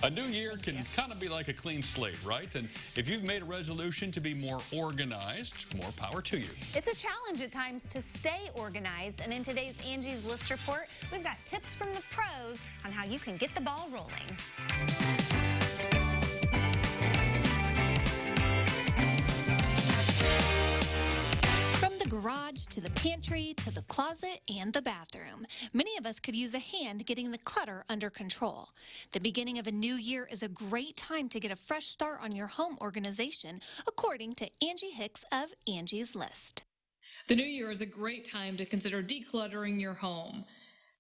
A new year can kind of be like a clean slate, right? And if you've made a resolution to be more organized, more power to you. It's a challenge at times to stay organized, and in today's Angie's List report, we've got tips from the pros on how you can get the ball rolling. From the garage to the pantry to the closet and the bathroom, many of us could use a hand getting the clutter under control. The beginning of a new year is a great time to get a fresh start on your home organization, according to Angie Hicks of Angie's List. The new year is a great time to consider decluttering your home.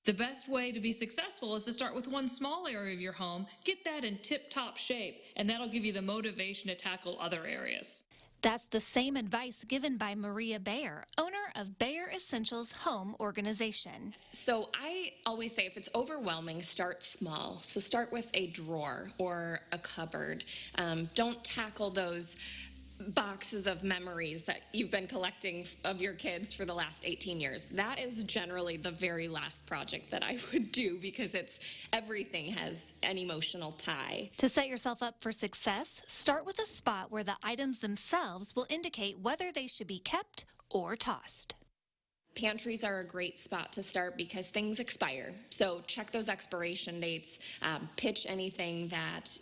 The best way to be successful is to start with one small area of your home, get that in tip-top shape, and that'll give you the motivation to tackle other areas. That's the same advice given by Maria Bayer, owner of Bayer Essentials Home Organization. So I always say if it's overwhelming, start small. So start with a drawer or a cupboard. Don't tackle those boxes of memories that you've been collecting of your kids for the last 18 years. That is generally the very last project that I would do because everything has an emotional tie. To set yourself up for success, start with a spot where the items themselves will indicate whether they should be kept or tossed. Pantries are a great spot to start because things expire. So check those expiration dates, pitch anything that,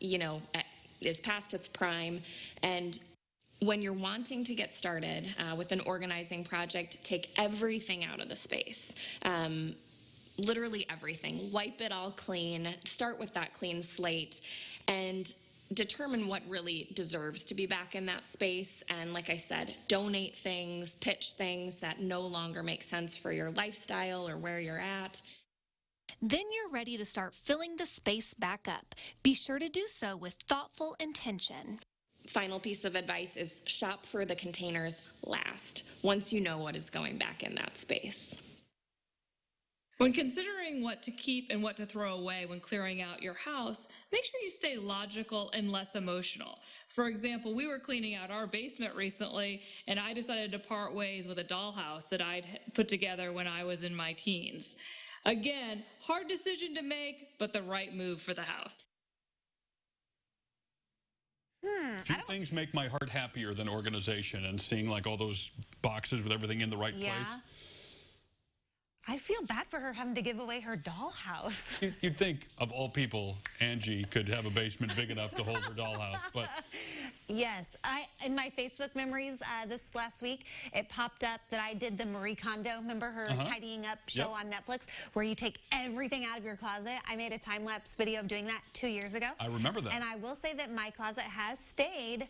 is past its prime, and when you're wanting to get started with an organizing project, take everything out of the space. Literally everything. Wipe it all clean. Start with that clean slate and determine what really deserves to be back in that space. And like I said, donate things, pitch things that no longer make sense for your lifestyle or where you're at. Then you're ready to start filling the space back up. Be sure to do so with thoughtful intention. Final piece of advice is shop for the containers last, once you know what is going back in that space. When considering what to keep and what to throw away when clearing out your house, make sure you stay logical and less emotional. For example, we were cleaning out our basement recently, and I decided to part ways with a dollhouse that I'd put together when I was in my teens. Again, hard decision to make, but the right move for the house. Few things make my heart happier than organization and seeing like all those boxes with everything in the right place. I feel bad for her having to give away her dollhouse. You'd think, of all people, Angie could have a basement big enough to hold her dollhouse, but... Yes, in my Facebook memories this last week, it popped up that I did the Marie Kondo, remember her tidying up show on Netflix, where you take everything out of your closet. I made a time-lapse video of doing that 2 years ago. I remember that. And I will say that my closet has stayed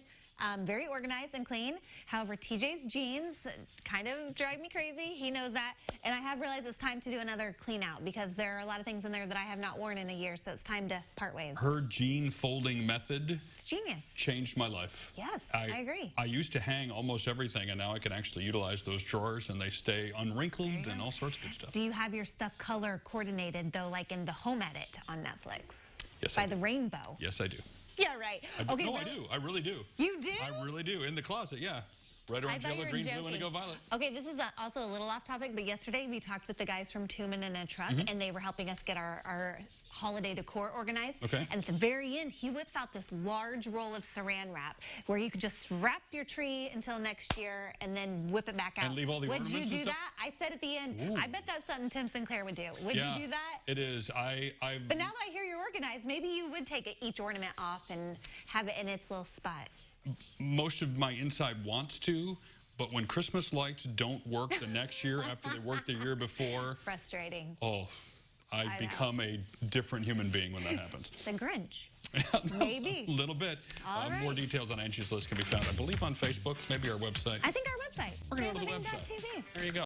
very organized and clean. However, TJ's jeans kind of drive me crazy. He knows that. And I have realized it's time to do another clean out because there are a lot of things in there that I have not worn in a year, so it's time to part ways. Her jean folding method, it's genius, changed my life. Yes, I agree. I used to hang almost everything, and now I can actually utilize those drawers, and they stay unwrinkled and all sorts of good stuff. Do you have your stuff color coordinated, though, like in the Home Edit on Netflix? Yes, by the rainbow. Yes, I do. Yeah, right. Okay, no, I do. I really do. You do? I really do. In the closet, yeah. Red, orange, yellow, green, blue, indigo, violet. Okay, this is also a little off topic, but yesterday we talked with the guys from Two Men in a Truck, and they were helping us get our holiday decor organized. Okay. And at the very end, he whips out this large roll of saran wrap where you could just wrap your tree until next year and then whip it back out. And leave all the Would ornaments you and do stuff? that? I said at the end, I bet that's something Tim Sinclair would do. Would you do that? It is. But now that I hear you're organized, maybe you would take each ornament off and have it in its little spot. Most of my inside wants to, but when Christmas lights don't work the next year after they worked the year before. Frustrating. Oh, I become a different human being when that happens. The Grinch. Maybe. A little bit. All right. More details on Angie's List can be found, I believe, on Facebook, maybe our website. I think our website. We're going to go to the website. SailTheBean.tv. There you go.